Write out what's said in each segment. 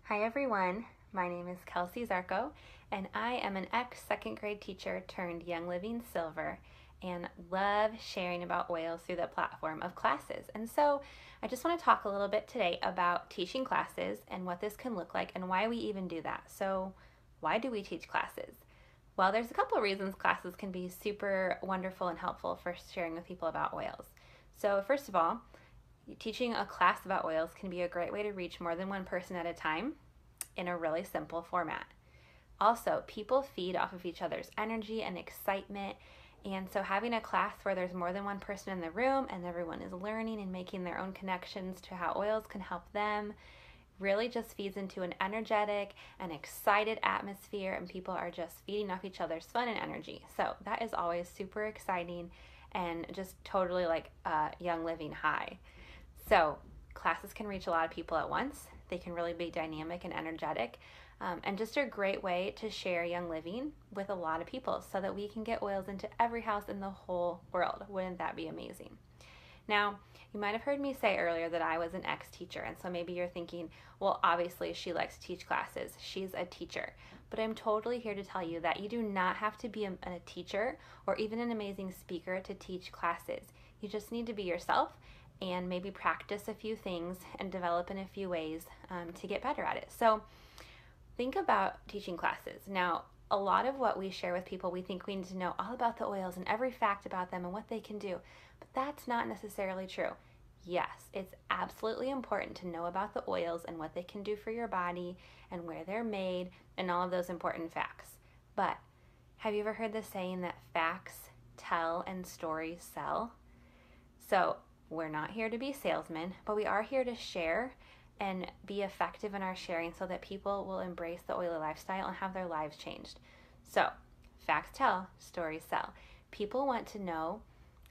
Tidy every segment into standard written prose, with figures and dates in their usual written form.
Hi everyone, my name is Kelsey Zarko, and I am an ex-second grade teacher turned Young Living Silver and love sharing about oils through the platform of classes. And so I just want to talk a little bit today about teaching classes and what this can look like and why we even do that. So why do we teach classes? Well, there's a couple of reasons classes can be super wonderful and helpful for sharing with people about oils. So first of all, teaching a class about oils can be a great way to reach more than one person at a time in a really simple format. Also, people feed off of each other's energy and excitement, and so having a class where there's more than one person in the room and everyone is learning and making their own connections to how oils can help them really just feeds into an energetic and excited atmosphere, and people are just feeding off each other's fun and energy. So that is always super exciting and just totally like a Young Living high. So classes can reach a lot of people at once. They can really be dynamic and energetic, and just a great way to share Young Living with a lot of people so that we can get oils into every house in the whole world. Wouldn't that be amazing? Now, you might have heard me say earlier that I was an ex-teacher, and so maybe you're thinking, well, obviously she likes to teach classes. She's a teacher. But I'm totally here to tell you that you do not have to be a teacher or even an amazing speaker to teach classes. You just need to be yourself and maybe practice a few things and develop in a few ways to get better at it. So think about teaching classes. Now, a lot of what we share with people, we think we need to know all about the oils and every fact about them and what they can do, but that's not necessarily true. Yes, it's absolutely important to know about the oils and what they can do for your body and where they're made and all of those important facts. But have you ever heard the saying that facts tell and stories sell? So we're not here to be salesmen, but we are here to share and be effective in our sharing so that people will embrace the oily lifestyle and have their lives changed. So, facts tell, stories sell. People want to know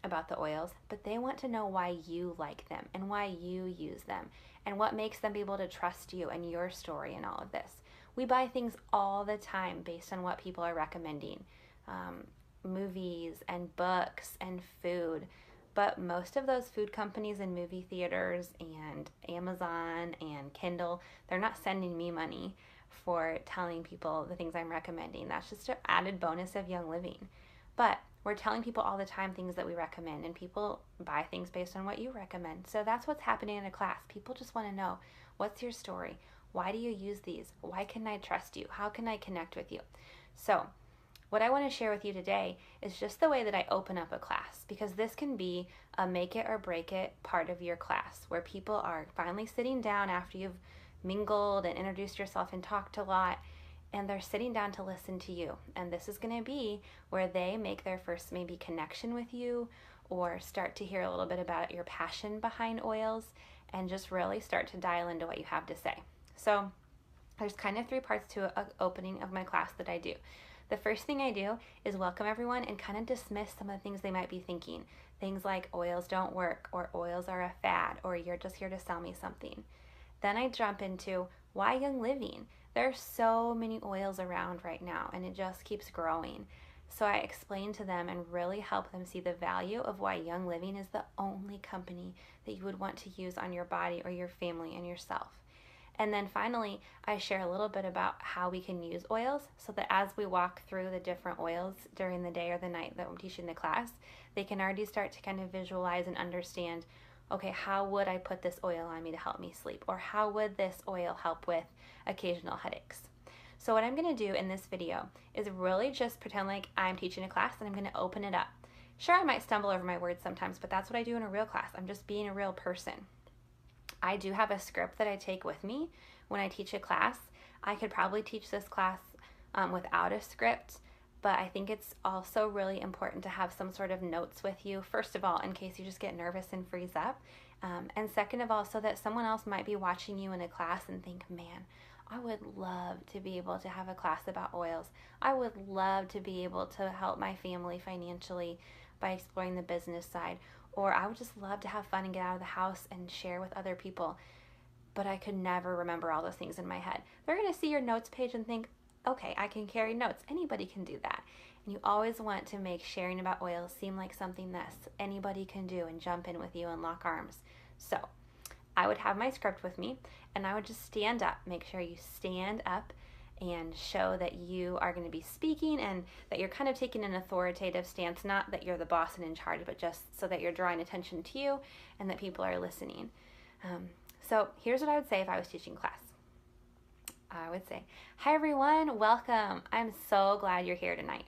about the oils, but they want to know why you like them and why you use them and what makes them be able to trust you and your story and all of this. We buy things all the time based on what people are recommending, movies and books and food. But most of those food companies and movie theaters and Amazon and Kindle, they're not sending me money for telling people the things I'm recommending. That's just an added bonus of Young Living. But we're telling people all the time things that we recommend, and people buy things based on what you recommend. So that's what's happening in a class. People just want to know, what's your story? Why do you use these? Why can I trust you? How can I connect with you? So what I want to share with you today is just the way that I open up a class, because this can be a make it or break it part of your class where people are finally sitting down after you've mingled and introduced yourself and talked a lot, and they're sitting down to listen to you. And this is going to be where they make their first maybe connection with you or start to hear a little bit about your passion behind oils and just really start to dial into what you have to say. So there's kind of three parts to an opening of my class that I do. The first thing I do is welcome everyone and kind of dismiss some of the things they might be thinking. Things like oils don't work, or oils are a fad, or you're just here to sell me something. Then I jump into why Young Living. There are so many oils around right now, and it just keeps growing. So I explain to them and really help them see the value of why Young Living is the only company that you would want to use on your body or your family and yourself. And then finally, I share a little bit about how we can use oils so that as we walk through the different oils during the day or the night that I'm teaching the class, they can already start to kind of visualize and understand, okay, how would I put this oil on me to help me sleep? Or how would this oil help with occasional headaches? So what I'm going to do in this video is really just pretend like I'm teaching a class and I'm going to open it up. Sure, I might stumble over my words sometimes, but that's what I do in a real class. I'm just being a real person. I do have a script that I take with me when I teach a class. I could probably teach this class without a script, but I think it's also really important to have some sort of notes with you, first of all, in case you just get nervous and freeze up, and second of all, so that someone else might be watching you in a class and think, man, I would love to be able to have a class about oils. I would love to be able to help my family financially by exploring the business side. Or I would just love to have fun and get out of the house and share with other people. But I could never remember all those things in my head. They're going to see your notes page and think, okay, I can carry notes. Anybody can do that. And you always want to make sharing about oils seem like something that anybody can do and jump in with you and lock arms. So I would have my script with me, and I would just stand up. Make sure you stand up and show that you are going to be speaking and that you're kind of taking an authoritative stance, not that you're the boss and in charge, but just so that you're drawing attention to you and that people are listening. So here's what I would say if I was teaching class. I would say, hi everyone, welcome. I'm so glad you're here tonight.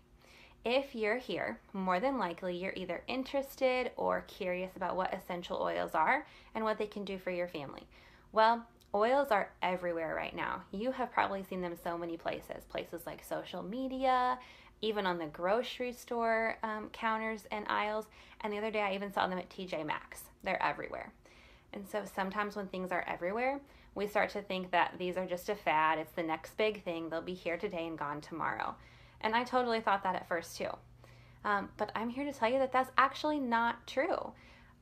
If you're here, more than likely you're either interested or curious about what essential oils are and what they can do for your family. Well, oils are everywhere right now. You have probably seen them so many places like social media, even on the grocery store counters and aisles. And the other day I even saw them at TJ Maxx. They're everywhere. And so sometimes when things are everywhere, we start to think that these are just a fad. It's the next big thing. They'll be here today and gone tomorrow. And I totally thought that at first too. But I'm here to tell you that that's actually not true.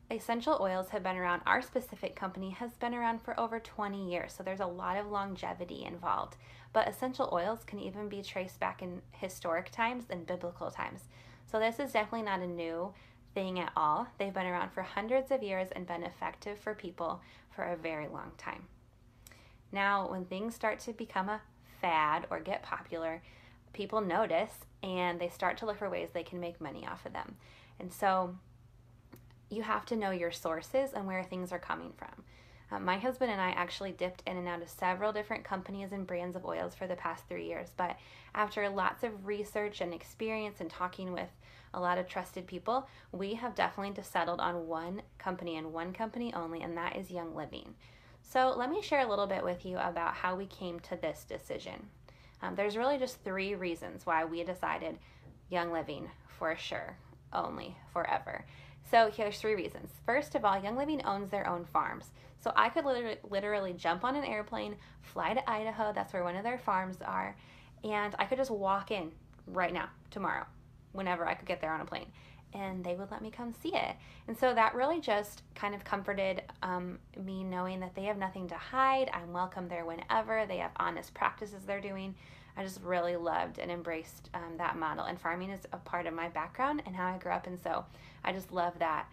Essential oils have been around. Our specific company has been around for over 20 years, so there's a lot of longevity involved. But essential oils can even be traced back in historic times and biblical times. So this is definitely not a new thing at all. They've been around for hundreds of years and been effective for people for a very long time. Now, when things start to become a fad or get popular, people notice and they start to look for ways they can make money off of them. And so you have to know your sources and where things are coming from. My husband and I actually dipped in and out of several different companies and brands of oils for the past 3 years, but after lots of research and experience and talking with a lot of trusted people, we have definitely settled on one company and one company only, and that is Young Living. So let me share a little bit with you about how we came to this decision. There's really just 3 reasons why we decided Young Living for sure, only, forever. So here's 3 reasons. First of all, Young Living owns their own farms. So I could literally jump on an airplane, fly to Idaho, that's where one of their farms are, and I could just walk in right now, tomorrow, whenever I could get there on a plane, and they would let me come see it. And so that really just kind of comforted me knowing that they have nothing to hide. I'm welcome there whenever. They have honest practices they're doing. I just really loved and embraced that model. And farming is a part of my background and how I grew up. And so I just love that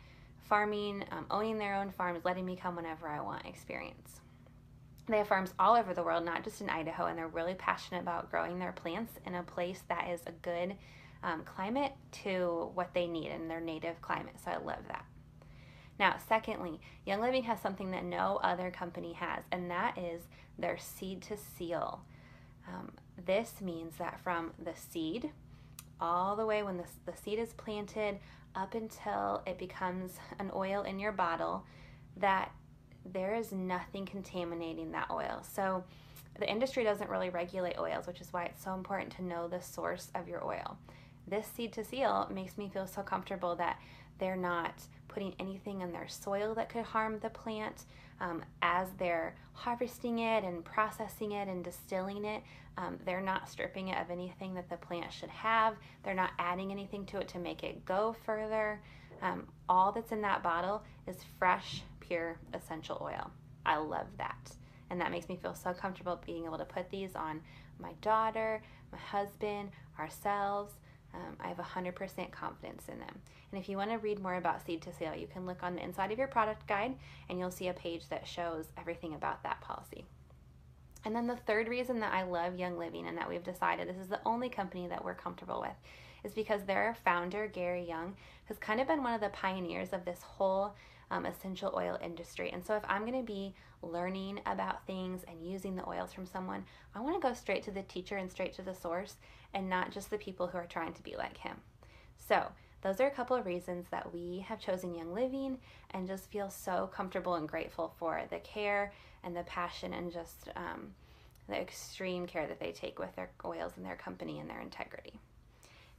farming, owning their own farms, letting me come whenever I want experience. They have farms all over the world, not just in Idaho, and they're really passionate about growing their plants in a place that is a good climate to what they need in their native climate. So I love that. Now, secondly, Young Living has something that no other company has, and that is their seed to seal. This means that from the seed all the way when the seed is planted up until it becomes an oil in your bottle, that there is nothing contaminating that oil. So the industry doesn't really regulate oils, which is why it's so important to know the source of your oil. This seed to seal makes me feel so comfortable that they're not putting anything in their soil that could harm the plant. As they're harvesting it and processing it and distilling it, they're not stripping it of anything that the plant should have. They're not adding anything to it to make it go further. All that's in that bottle is fresh, pure, essential oil. I love that. And that makes me feel so comfortable being able to put these on my daughter, my husband, ourselves. I have 100% confidence in them. And if you want to read more about seed to seal, you can look on the inside of your product guide and you'll see a page that shows everything about that policy. And then the third reason that I love Young Living and that we've decided this is the only company that we're comfortable with is because their founder, Gary Young, has kind of been one of the pioneers of this whole essential oil industry. And so if I'm going to be learning about things and using the oils from someone, I want to go straight to the teacher and straight to the source and not just the people who are trying to be like him. So those are a couple of reasons that we have chosen Young Living and just feel so comfortable and grateful for the care and the passion and just the extreme care that they take with their oils and their company and their integrity.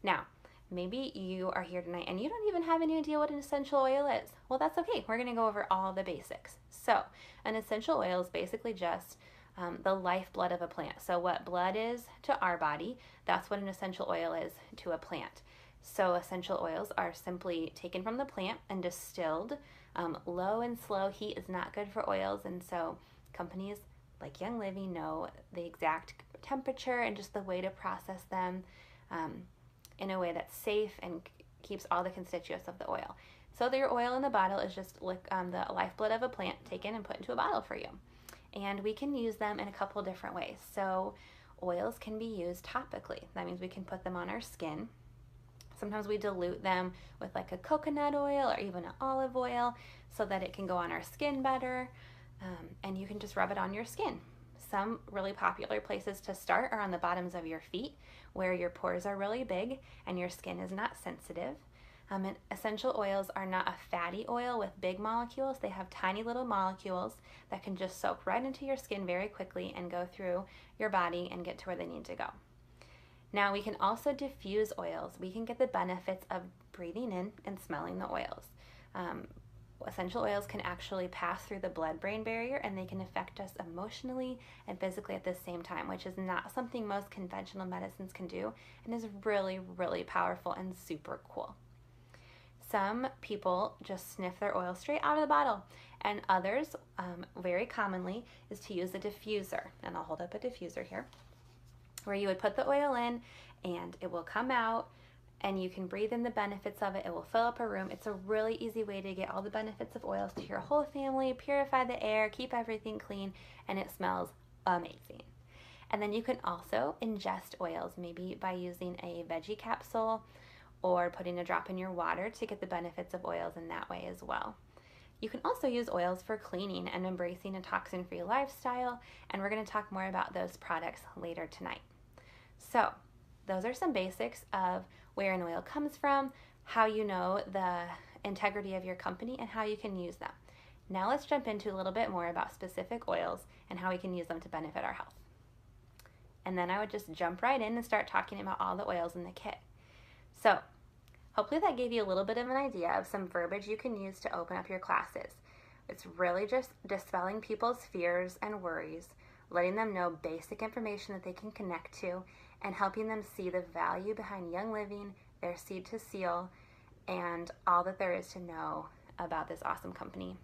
Now, maybe you are here tonight and you don't even have any idea what an essential oil is. Well, that's okay. We're going to go over all the basics. So an essential oil is basically just the lifeblood of a plant. So what blood is to our body, that's what an essential oil is to a plant. So essential oils are simply taken from the plant and distilled. Low and slow heat is not good for oils, and so companies like Young Living know the exact temperature and just the way to process them in a way that's safe and keeps all the constituents of the oil. So your oil in the bottle is just the lifeblood of a plant taken and put into a bottle for you. And we can use them in a couple different ways. So oils can be used topically. That means we can put them on our skin. Sometimes we dilute them with like a coconut oil or even an olive oil so that it can go on our skin better. And you can just rub it on your skin. Some really popular places to start are on the bottoms of your feet, where your pores are really big and your skin is not sensitive. And essential oils are not a fatty oil with big molecules. They have tiny little molecules that can just soak right into your skin very quickly and go through your body and get to where they need to go. Now we can also diffuse oils. We can get the benefits of breathing in and smelling the oils. Essential oils can actually pass through the blood-brain barrier, and they can affect us emotionally and physically at the same time, which is not something most conventional medicines can do, and is really, really powerful and super cool. Some people just sniff their oil straight out of the bottle, and others, very commonly, is to use a diffuser. And I'll hold up a diffuser here, where you would put the oil in and it will come out and you can breathe in the benefits of it. It will fill up a room. It's a really easy way to get all the benefits of oils to your whole family, purify the air, keep everything clean, and it smells amazing. And then you can also ingest oils, maybe by using a veggie capsule or putting a drop in your water to get the benefits of oils in that way as well. You can also use oils for cleaning and embracing a toxin-free lifestyle, and we're going to talk more about those products later tonight. So, those are some basics of where an oil comes from, how you know the integrity of your company, and how you can use them. Now let's jump into a little bit more about specific oils and how we can use them to benefit our health. And then I would just jump right in and start talking about all the oils in the kit. So, hopefully that gave you a little bit of an idea of some verbiage you can use to open up your classes. It's really just dispelling people's fears and worries, letting them know basic information that they can connect to, and helping them see the value behind Young Living, their seed to seal, and all that there is to know about this awesome company.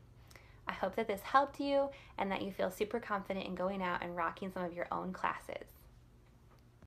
I hope that this helped you and that you feel super confident in going out and rocking some of your own classes.